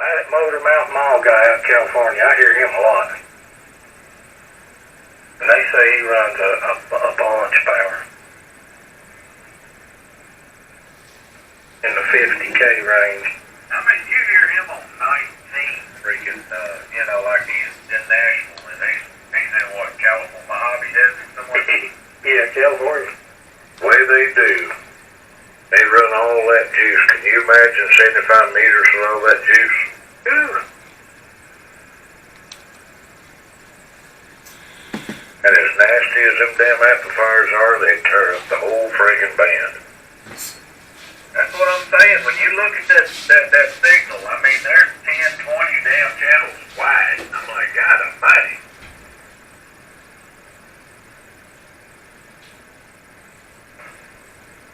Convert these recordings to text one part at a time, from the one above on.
That Motor Mountain Mall guy out in California, I hear him a lot. And they say he runs a bunch of power. In the 50K range. I mean, you hear him on 19 freaking, like he's in Nashville and he's in what, California, Mojave Desert somewhere? Yeah, California. Way they do. They run all that juice. Can you imagine 75 meters for all that juice? Ooh. And as nasty as them damn amplifiers are, they tear up the whole friggin' band. That's what I'm saying. When you look at that signal, I mean, there's 10, 20 damn channels wide. I'm like, God almighty.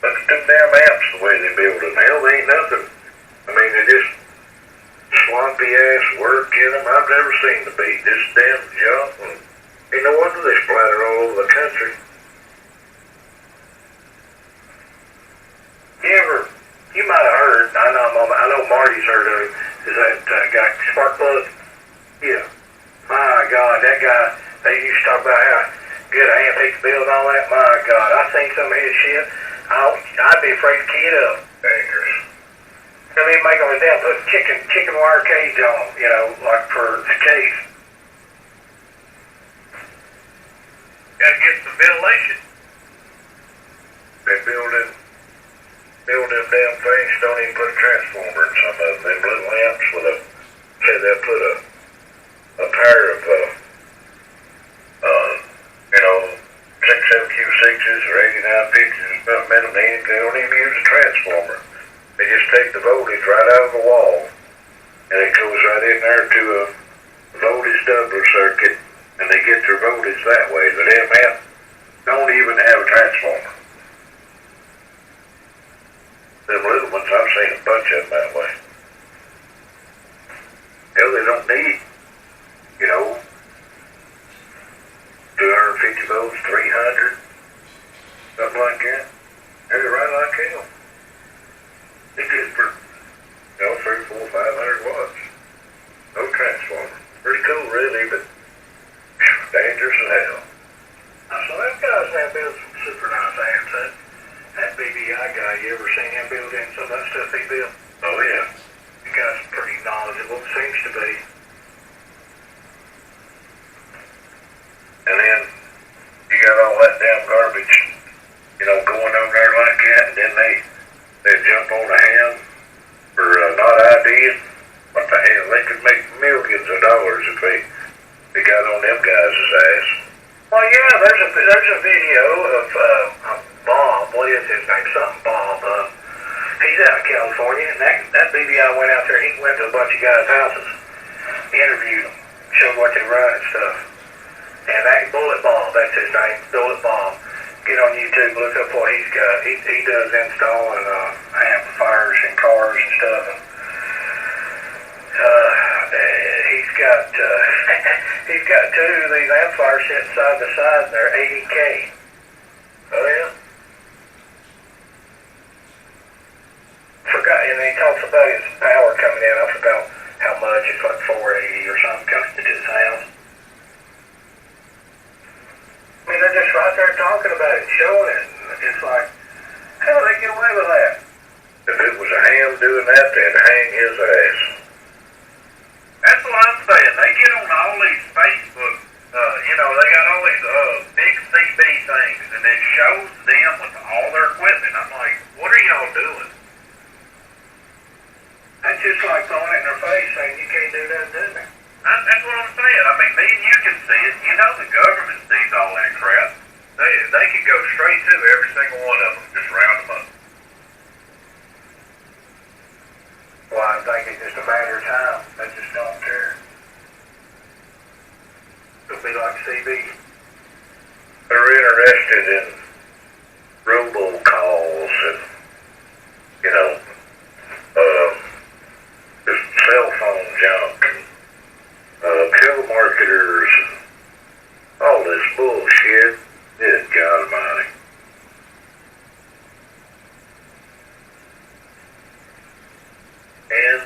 Look at them damn amps, the way they build them. Hell, they ain't nothing. I mean, they just sloppy ass work in them. I've never seen the beat. This damn jump. And ain't no wonder they splatter all over the country. You might have heard, I know Marty's heard of it, is that guy, Sparkplug? Yeah. My God, that guy, they used to talk about how good amp he could build and all that. My God, I seen some of his shit. I'd be afraid to key it up. Dangerous. I mean, make them down, put chicken wire cage on, like for the case. Gotta get some ventilation. They build them damn things, don't even put a transformer in some of them. Them little amps with they'll put a pair of, 67Q6s or 8950s or something in them. They don't even use a transformer. They just take the voltage right out of the wall, and it goes right in there to a voltage doubler circuit, and they get their voltage that way. The damn amp don't even have a transformer. Them little ones, I've seen a bunch of them that way. Hell, they don't need, 250 volts, 300, something like that. They're right like hell. They get for, 3, 4, 500 watts. No transformer. Pretty cool, really, but dangerous as hell. So that guy's now built some super nice amps. That BBI guy, you ever seen him build in some of that stuff he built? Oh, yeah. The guy's pretty knowledgeable, seems to be. And then you got all that damn garbage, going on there like that, and then they jump on a ham for not IDing. What the hell? They could make millions of dollars if they got on them guys' ass. Well, yeah, there's a video of Bob. What is his name? Something Bob. He's out in California, and that BBI went out there. He went to a bunch of guys' houses, interviewed them, showed what they run and stuff. And that Bullet Bob, that's his name, Bullet Bob. Get on YouTube, look up what he's got. He does installing amplifiers in cars and stuff. He's got two of these amplifiers sitting side by side, and they're 80K. Oh, yeah? Forgot, and he talks about his power coming in. I forgot how much. It's like 480 or something coming to his house. I mean, they're just right there talking about it, showing it. And it's like, how do they get away with that? If it was a ham doing that, they'd hang his ass. That's what I'm saying. They get on all these Facebook, they got all these big CB things, and it shows them with all their equipment. I'm like, what are y'all doing? That's just like throwing it in their face saying you can't do that, do it. That's what I'm saying. I mean, me and you can see it. The government sees all that crap. They could go straight to every single one of them, just round them up. Well, I think it's just a matter of time. They just don't care. It'll be like CB. They're interested in robocalls and, just cell phone junk and telemarketers and all this bullshit. Good God Almighty. And,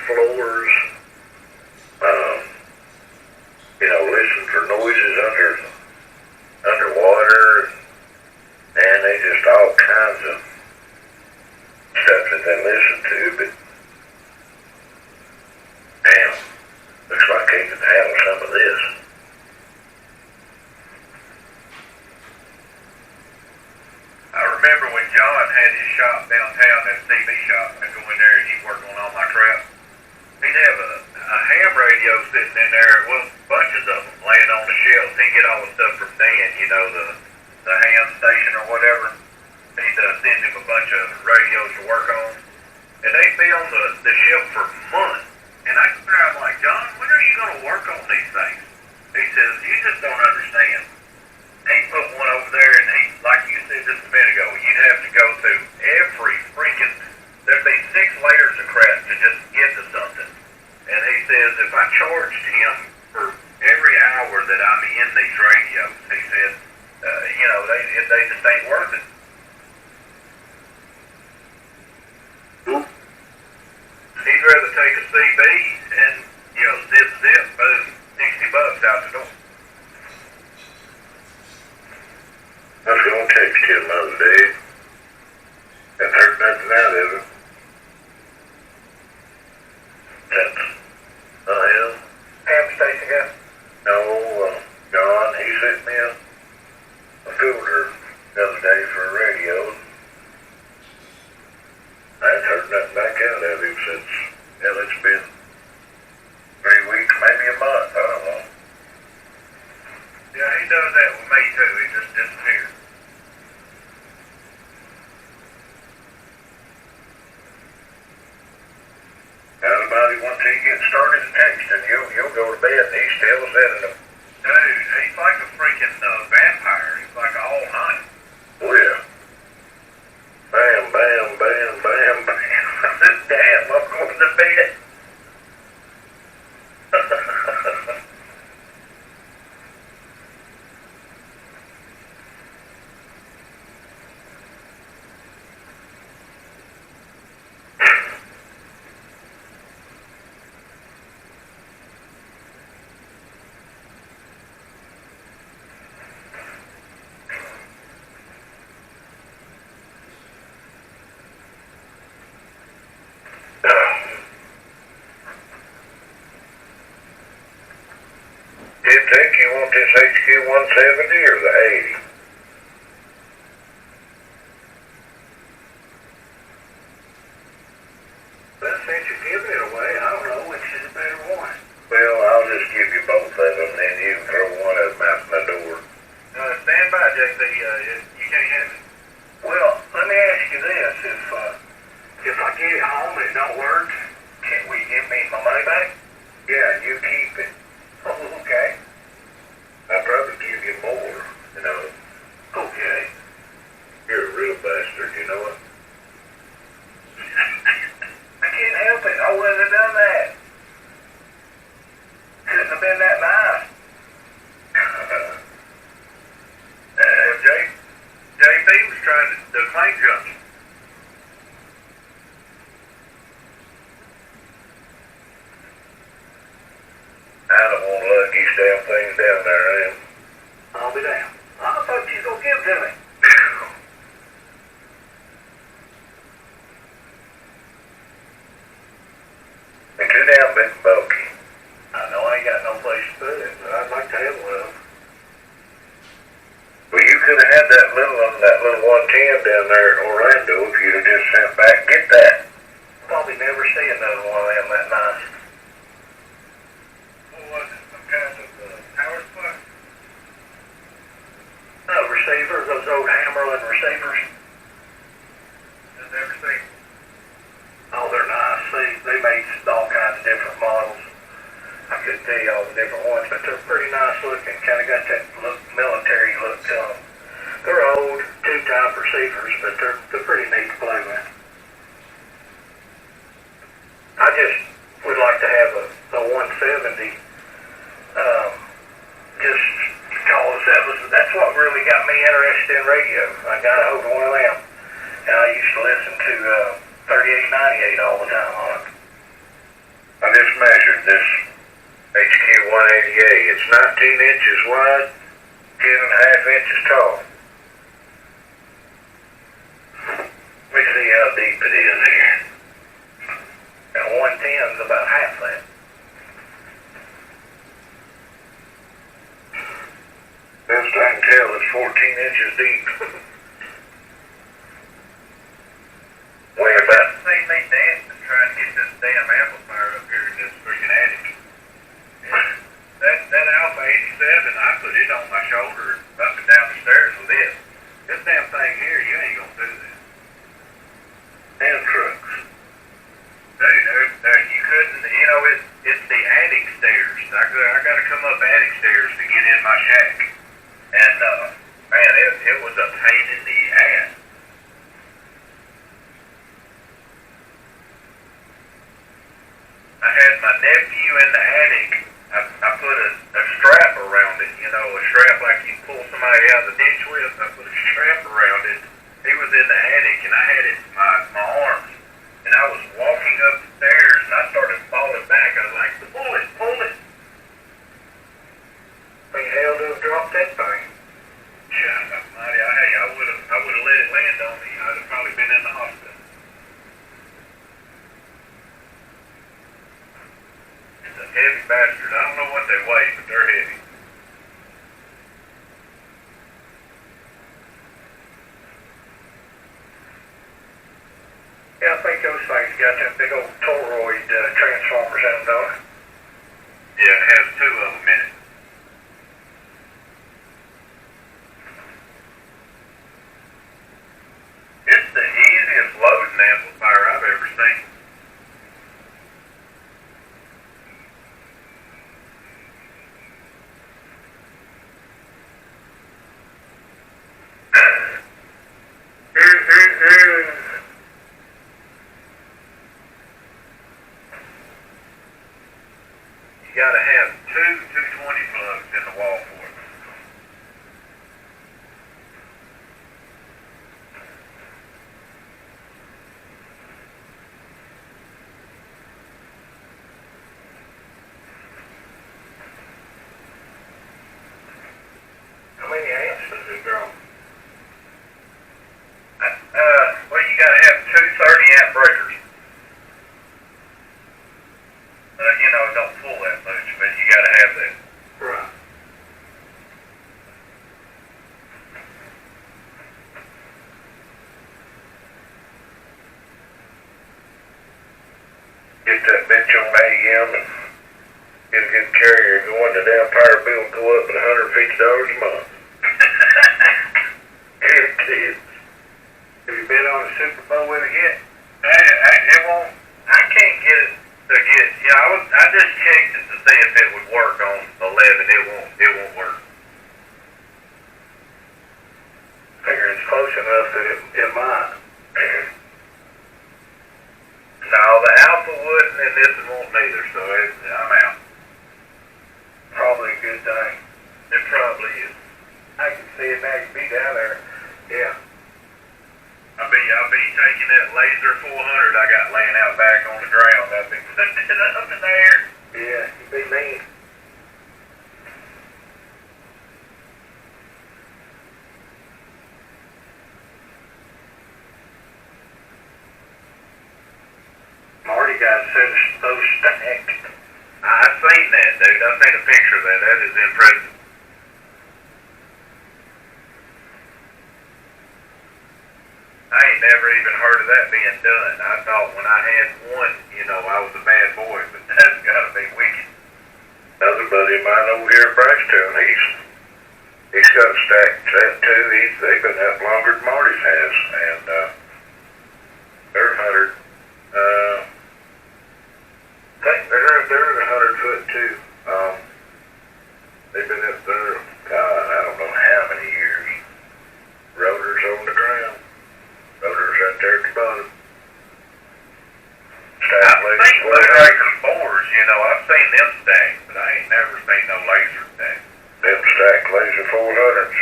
floors, listen for noises underwater, and they just all kinds of stuff that they listen to, but damn, looks like they can handle some of this. I remember when John had his shop downtown, that TV shop, I go in there and he'd work on all my crap. He'd have a ham radio sitting in there, well, bunches of them laying on the shelves. He'd get all the stuff from Dan, the ham station or whatever. He'd send him a bunch of radios to work on. And they'd be on the shelf for months. And I'm like, John, when are you going to work on these things? He says, you just don't understand. He put one over there, and like you said just a minute ago, you'd have to go through every freaking, there'd be 6 layers of crap to just get to something. And he says, if I charged him for every hour that I'm in these radios, he said, they just ain't worth it. He'd rather take a CB and, zip, boom, $60 out the door. I was going to text him the other day. Haven't heard nothing out of him. That's, him. Ham station guy. No, John, he sent me a filter the other day for a radio. I hadn't heard nothing back out of him since, it's been 3 weeks, maybe a month, I don't know. Yeah, he does that with me too. He just disappears. Everybody, once he gets started texting, you'll go to bed and he's still sending them. Dude, he's like a freaking vampire. He's like all night. Oh yeah. Bam, bam, bam, bam, bam. Damn, I'm going to bed. Think you want this HQ 170 or the 80? Well, since you're giving it away, I don't know which is a better one. Well, I'll just give you both of them, then you can throw one of them out my door. Stand by, JC. You can't have it. Well, let me ask you this. If I get it home and it don't work, will you give me my money back? Yeah, you keep it. Oh, okay. I'd probably give you more, Okay. You're a real bastard, you know it? I can't help it. I wouldn't have done that. Couldn't have been that nice. JP was trying to claim junction. I don't want to lug these damn things down there, I am. I'll be down. I thought you was going to give it to me. They're too damn big and bulky. I know I ain't got no place to put it, but I'd like to have one of them. Well, you could have had that little 110 down there in Orlando if you'd have just sent back and get that. Probably never see another one of them that nice. What was it? Some kind of power supply? No, receivers, those old Hammerlin receivers. I've never seen. Oh, they're nice. They made all kinds of different models. I couldn't tell you all the different ones, but they're pretty nice looking. Kind of got that military look to them. They're old, 2-type receivers, but they're pretty neat to play with. I just would like to have a 170, just because that's what really got me interested in radio. I got a hold of one of them, and I used to listen to 3898 all the time on it. I just measured this HQ180A. It's 19 inches wide, 10.5 inches tall. Let me see how deep it is here. And 110 is about half that. Best I can tell is 14 inches deep. Weigh about. See me dancing trying to get this damn amplifier up here in this freaking attic. That Alpha 87, I put it on my shoulder up and down the stairs with it. This damn thing here, you ain't gonna do that. And trucks. Dude, you couldn't, you know, it's the attic stairs. I gotta come up attic stairs to get in my shack. And, man, it was a pain in the ass. I had my nephew in the attic. I put a strap around it, you know, a strap like you pull somebody out of the ditch with. I put a strap around it. He was in the attic, and I had it in my arms. And I was walking up the stairs, and I started falling back. I was like, pull it, pull it. Think hell to have dropped that thing. God almighty, I would have let it land on me. I'd have probably been in the hospital. It's a heavy bastard. I don't know what they weigh, but they're heavy. Yeah, I think those things got them big old toroid transformers in them, don't they? Yeah, it has two of them in it. It's the easiest loading amplifier I've ever seen. You gotta have two 220 plugs in the wall for it. How many amps does it draw? Well, you gotta have two 30-amp breakers. You know, it don't pull that much, but you gotta have that. Right. Get that bitch on AM and get a good carrier going. The damn power bill will go up at $150 a month. Guaranteed. Have you been on a Super Bowl with it yet? It won't. I can't get it to get. Yeah, I just checked it to see if it would work on 11. It won't work. Figure it's close enough that it might. No, the Alpha wouldn't, and this one won't neither. So I'm out. Probably a good thing. It probably is. I can see it now. You be down there. Yeah. I'll be taking that laser 400 I got laying out back on the ground. I'll be putting it up in there. Yeah, you be mean. Marty got a set of those stacked. I've seen that, dude. I've seen a picture of that. That is impressive. I ain't never even heard of that being done. I thought when I had one, you know, I was a bad boy, but that's gotta be wicked. Another buddy of mine over here at Ragchew On, he's got a stack set too. They've been up longer than Marty's has, and they're 100. I think they're 100 foot too. They've been up there, God, I don't know how many years. Rotors on the ground. Rotors right there at the bottom. Stack I've seen laser boards, you know, I've seen them stacked, but I ain't never seen no laser stack. Them stacked laser 400s.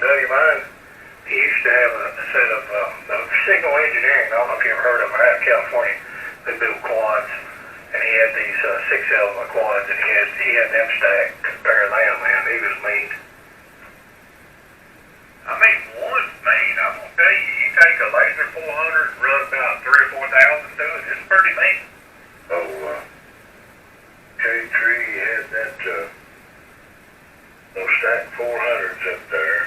Tell you mine, he used to have a set of signal engineering. I don't know if you ever heard of them, out of California. They built quads, and he had these 6-element quads, and he had them stacked. Compare them, man, he was mean. I mean, one's mean. I'm gonna tell you, you take a laser 400 and run about 3,000 or 4,000 to it, it's pretty mean. Oh, K3 had that, those stacked 400s up there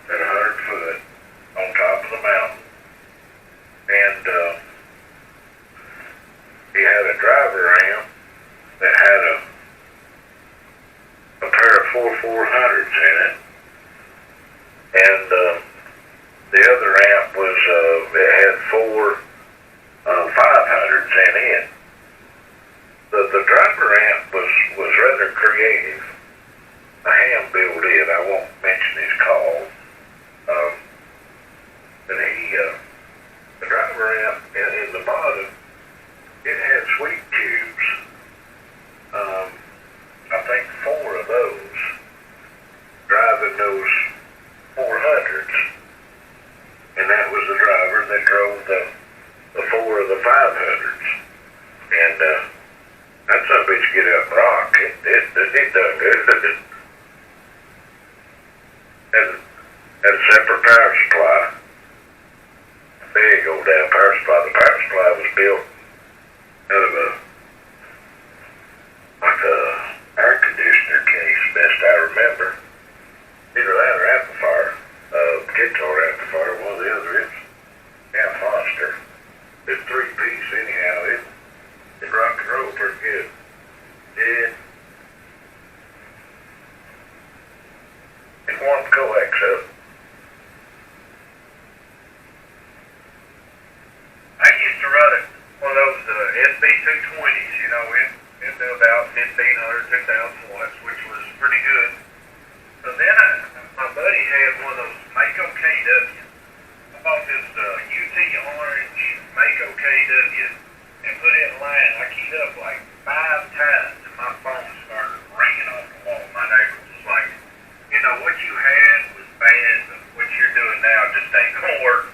at 100 foot on top of the mountain. And, he had a driver ramp that had a pair of 400s in it. And, the other ramp was, it had 4 500s in it. The driver ramp was rather creative. A hand built it. I won't mention his call. And the driver ramp in the bottom, it had sweep tubes. I think 4 of those driving those 400s. And that was the driver that drove the 4 of the 500s. And, that son of a bitch get up and rock. It done good. Had a separate power supply. Big old damn power supply. The power supply was built out of like a air conditioner case, best I remember. Either that or amplifier, guitar amplifier, one of the other is. Yeah, Foster. It's 3-piece anyhow. It rock and roll pretty good. Yeah. It warmed coax up. I used to run one of those SB220s, you know, it do about 1,500, 2,000 watts, which was pretty good. So then my buddy had one of those Mako KW. I bought this UT Orange Mako KW and put it in line. I keyed up like 5 times and my phone started ringing off the wall. My neighbor was like, you know, what you had was bad, but what you're doing now just ain't gonna work.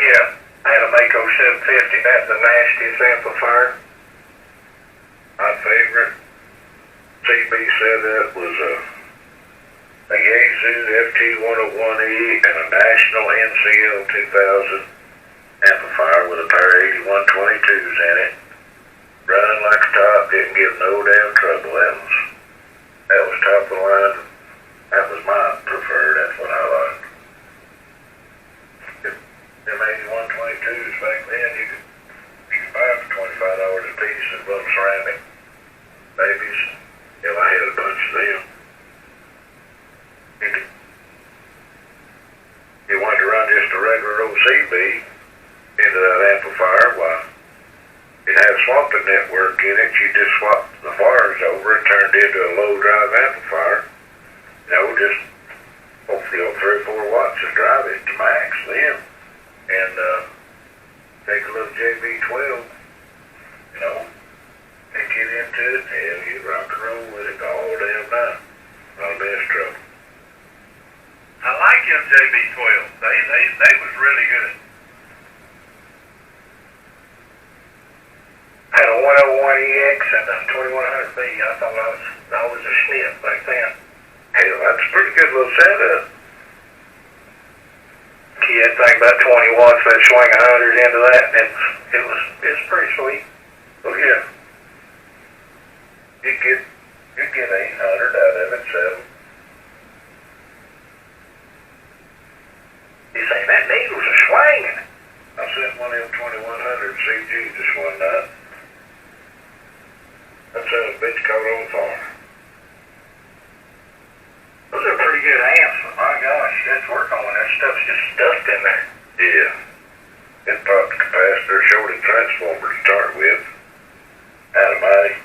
Yeah, I had a Mako 750. That's the nastiest amplifier. My favorite CB setup was a Yaesu FT101E and a National NCL 2000 amplifier with a pair of 8122s in it. Running like a top, didn't give no damn trouble. That was top of the line. That was my preferred. That's what I liked. Them 8122s back then, you could buy them for $25 a piece of little ceramic babies. Hell, I had a bunch of them. You wanted to run just a regular old CB into that amplifier, why, it had a swapping network in it. You just swapped the wires over and turned it into a low drive amplifier. You know, just hopefully 3 or 4 watts to drive it to max then. And take a little JB12, you know, and get into it. Hell, you rock and roll with it all damn night. Not a bit of trouble. I like them JB12. They was really good. I had a 101EX and a 2100B. I thought I was a snip back then. Hell, that's a pretty good little setup. Key that thing about 20 watts, that swing 100 into that, and it was pretty sweet. Oh yeah. You get 800 out of it, so. You say that needle's a swinging. I sent one of them 2100 CG just one night. That son of a bitch caught on fire. Those are pretty good amps, but my gosh, that's work on. That stuff's just stuffed in there. Yeah. It popped the capacitor, showed it transformer to start with. Out of money.